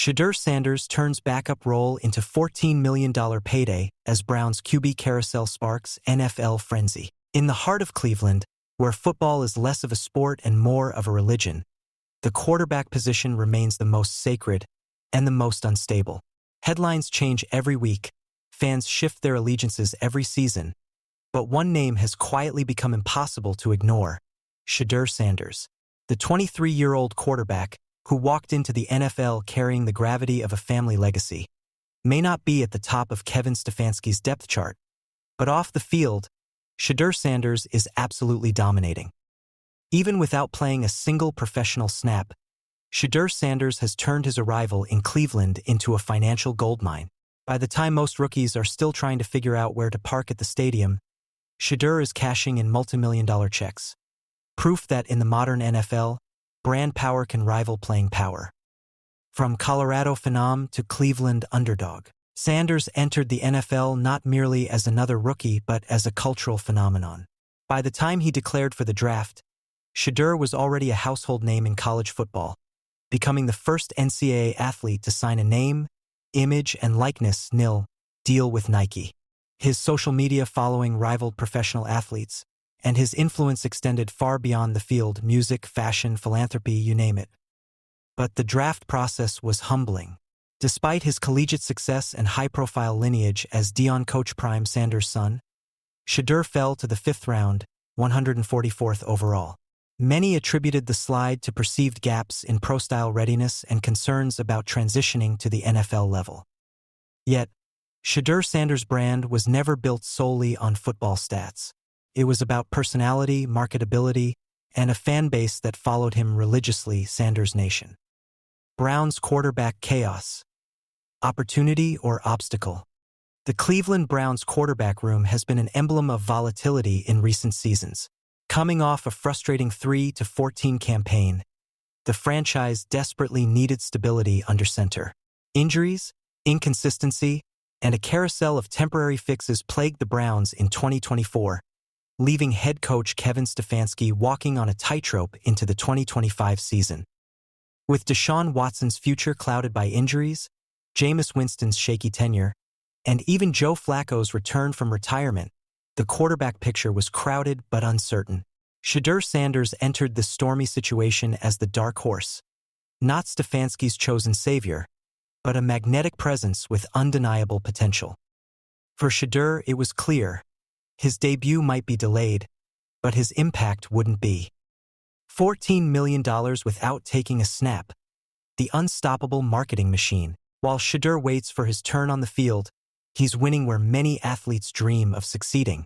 Shedeur Sanders turns backup role into $14 million payday as Browns QB carousel sparks NFL frenzy. In the heart of Cleveland, where football is less of a sport and more of a religion, the quarterback position remains the most sacred and the most unstable. Headlines change every week, fans shift their allegiances every season, but one name has quietly become impossible to ignore: Shedeur Sanders. The 23-year-old quarterback, who walked into the NFL carrying the gravity of a family legacy, may not be at the top of Kevin Stefanski's depth chart, but off the field, Shedeur Sanders is absolutely dominating. Even without playing a single professional snap, Shedeur Sanders has turned his arrival in Cleveland into a financial goldmine. By the time most rookies are still trying to figure out where to park at the stadium, Shedeur is cashing in multi-million-dollar checks. Proof that in the modern NFL, brand power can rival playing power. From Colorado phenom to Cleveland underdog, Sanders entered the NFL not merely as another rookie but as a cultural phenomenon. By the time he declared for the draft, Shedeur was already a household name in college football, becoming the first NCAA athlete to sign a name, image, and likeness nil deal with Nike. His social media following rivaled professional athletes, and his influence extended far beyond the field: music, fashion, philanthropy, you name it. But the draft process was humbling. Despite his collegiate success and high-profile lineage as Deion Coach Prime Sanders' son, Shedeur fell to the 5th round, 144th overall. Many attributed the slide to perceived gaps in pro-style readiness and concerns about transitioning to the NFL level. Yet, Shedeur Sanders' brand was never built solely on football stats. It was about personality, marketability, and a fan base that followed him religiously. Sanders Nation. Browns quarterback chaos. Opportunity or obstacle? The Cleveland Browns quarterback room has been an emblem of volatility in recent seasons. Coming off a frustrating 3-14 campaign, the franchise desperately needed stability under center. Injuries, inconsistency, and a carousel of temporary fixes plagued the Browns in 2024, leaving head coach Kevin Stefanski walking on a tightrope into the 2025 season. With Deshaun Watson's future clouded by injuries, Jameis Winston's shaky tenure, and even Joe Flacco's return from retirement, the quarterback picture was crowded but uncertain. Shedeur Sanders entered this stormy situation as the dark horse, not Stefanski's chosen savior, but a magnetic presence with undeniable potential. For Shedeur, it was clear: his debut might be delayed, but his impact wouldn't be. $14 million without taking a snap. The unstoppable marketing machine. While Shedeur waits for his turn on the field, he's winning where many athletes dream of succeeding: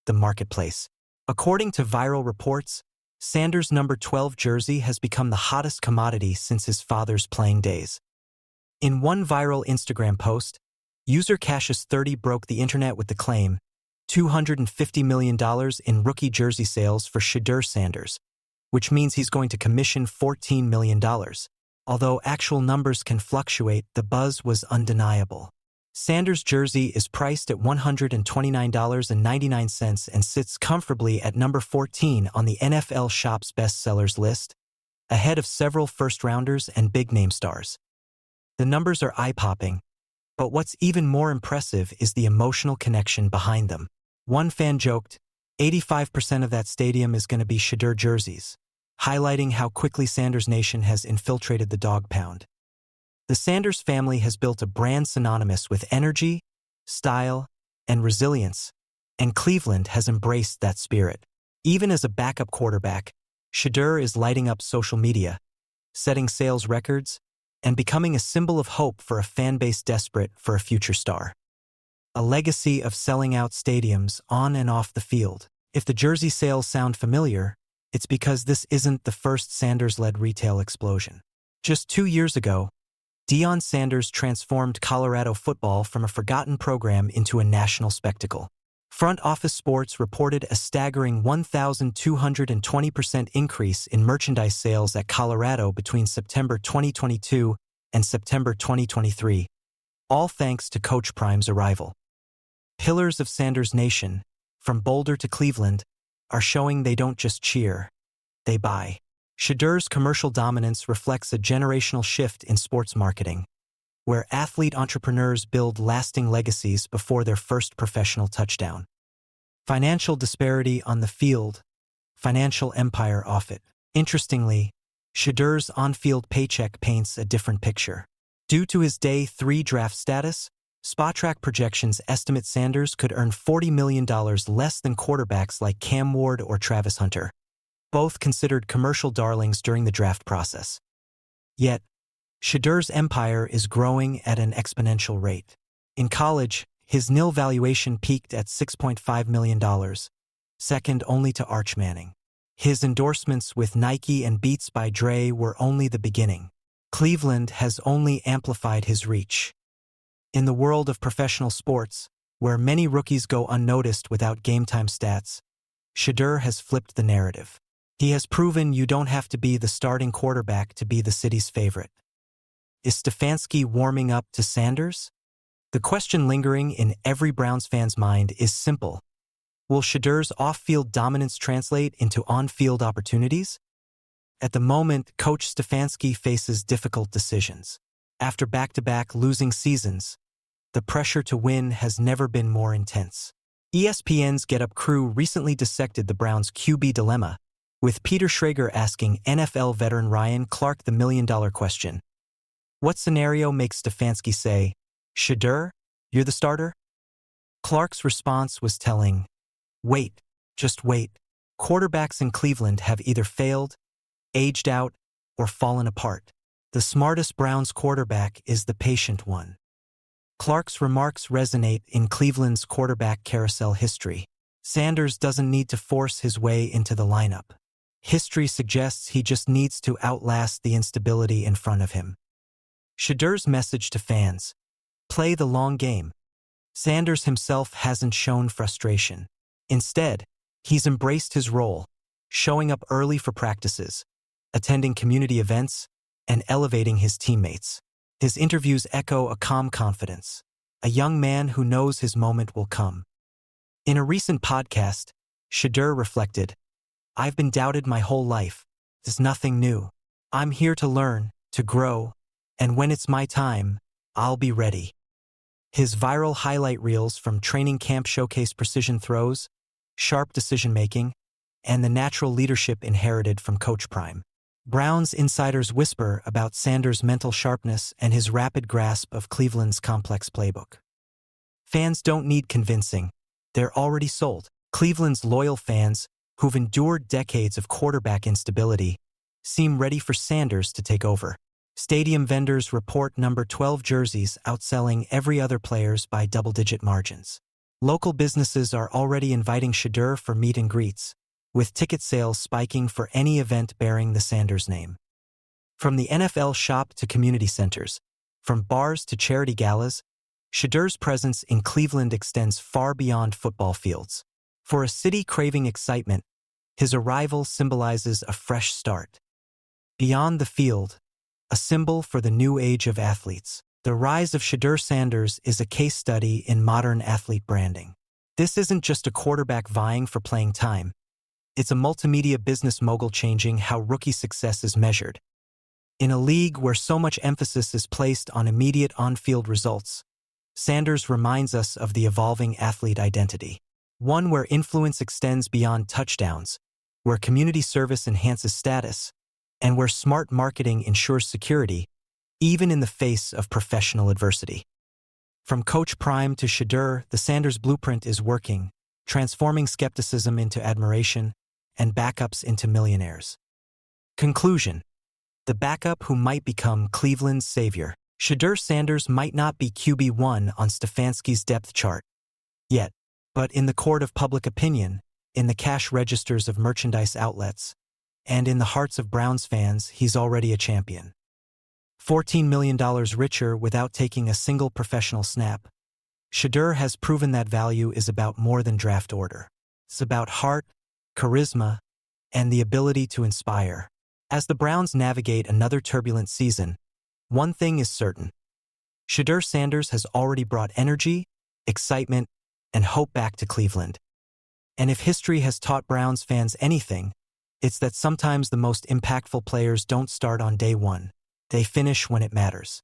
the marketplace. According to viral reports, Sanders' number 12 jersey has become the hottest commodity since his father's playing days. In one viral Instagram post, user Cassius30 broke the internet with the claim: $250 million in rookie jersey sales for Shedeur Sanders, which means he's going to commission $14 million. Although actual numbers can fluctuate, the buzz was undeniable. Sanders' jersey is priced at $129.99 and sits comfortably at number 14 on the NFL Shop's bestsellers list, ahead of several first-rounders and big-name stars. The numbers are eye-popping, but what's even more impressive is the emotional connection behind them. One fan joked, 85% of that stadium is going to be Shedeur jerseys, highlighting how quickly Sanders Nation has infiltrated the dog pound. The Sanders family has built a brand synonymous with energy, style, and resilience, and Cleveland has embraced that spirit. Even as a backup quarterback, Shedeur is lighting up social media, setting sales records, and becoming a symbol of hope for a fan base desperate for a future star. A legacy of selling out stadiums on and off the field. If the jersey sales sound familiar, it's because this isn't the first Sanders-led retail explosion. Just 2 years ago, Deion Sanders transformed Colorado football from a forgotten program into a national spectacle. Front Office Sports reported a staggering 1,220% increase in merchandise sales at Colorado between September 2022 and September 2023, all thanks to Coach Prime's arrival. Pillars of Sanders Nation, from Boulder to Cleveland, are showing they don't just cheer, they buy. Shedeur's commercial dominance reflects a generational shift in sports marketing. where athlete entrepreneurs build lasting legacies before their first professional touchdown. Financial disparity on the field, financial empire off it. Interestingly, Shedeur's on-field paycheck paints a different picture. Due to his Day 3 draft status, Spotrac projections estimate Sanders could earn $40 million less than quarterbacks like Cam Ward or Travis Hunter, both considered commercial darlings during the draft process. Yet, Shedeur's empire is growing at an exponential rate. In college, his nil valuation peaked at $6.5 million, second only to Arch Manning. His endorsements with Nike and Beats by Dre were only the beginning. Cleveland has only amplified his reach. In the world of professional sports, where many rookies go unnoticed without game-time stats, Shedeur has flipped the narrative. He has proven you don't have to be the starting quarterback to be the city's favorite. Is Stefanski warming up to Sanders? The question lingering in every Browns fan's mind is simple. Will Shedeur's off-field dominance translate into on-field opportunities? At the moment, Coach Stefanski faces difficult decisions. After back-to-back losing seasons, the pressure to win has never been more intense. ESPN's Get Up crew recently dissected the Browns' QB dilemma, with Peter Schrager asking NFL veteran Ryan Clark the million-dollar question. What scenario makes Stefanski say, "Shedeur, you're the starter"? Clark's response was telling. Wait, just wait. Quarterbacks in Cleveland have either failed, aged out, or fallen apart. The smartest Browns quarterback is the patient one. Clark's remarks resonate in Cleveland's quarterback carousel history. Sanders doesn't need to force his way into the lineup. History suggests he just needs to outlast the instability in front of him. Shedeur's message to fans: play the long game. Sanders himself hasn't shown frustration. Instead, he's embraced his role, showing up early for practices, attending community events, and elevating his teammates. His interviews echo a calm confidence, a young man who knows his moment will come. In a recent podcast, Shedeur reflected, "I've been doubted my whole life. There's nothing new. I'm here to learn, to grow, and when it's my time, I'll be ready." His viral highlight reels from training camp showcase precision throws, sharp decision-making, and the natural leadership inherited from Coach Prime. Browns insiders whisper about Sanders' mental sharpness and his rapid grasp of Cleveland's complex playbook. Fans don't need convincing. They're already sold. Cleveland's loyal fans, who've endured decades of quarterback instability, seem ready for Sanders to take over. Stadium vendors report number 12 jerseys outselling every other players by double-digit margins. Local businesses are already inviting Shedeur for meet and greets, with ticket sales spiking for any event bearing the Sanders name. From the NFL shop to community centers, from bars to charity galas, Shedeur's presence in Cleveland extends far beyond football fields. For a city craving excitement, his arrival symbolizes a fresh start. Beyond the field, a symbol for the new age of athletes. The rise of Shedeur Sanders is a case study in modern athlete branding. This isn't just a quarterback vying for playing time. It's a multimedia business mogul changing how rookie success is measured. In a league where so much emphasis is placed on immediate on-field results, Sanders reminds us of the evolving athlete identity. One where influence extends beyond touchdowns, where community service enhances status, and where smart marketing ensures security, even in the face of professional adversity. From Coach Prime to Shedeur, the Sanders blueprint is working, transforming skepticism into admiration and backups into millionaires. Conclusion: the backup who might become Cleveland's savior. Shedeur Sanders might not be QB1 on Stefanski's depth chart yet, but in the court of public opinion, in the cash registers of merchandise outlets, and in the hearts of Browns fans, he's already a champion. $14 million richer without taking a single professional snap. Shedeur has proven that value is about more than draft order. It's about heart, charisma, and the ability to inspire. As the Browns navigate another turbulent season, one thing is certain. Shedeur Sanders has already brought energy, excitement, and hope back to Cleveland. And if history has taught Browns fans anything, it's that sometimes the most impactful players don't start on day one. They finish when it matters.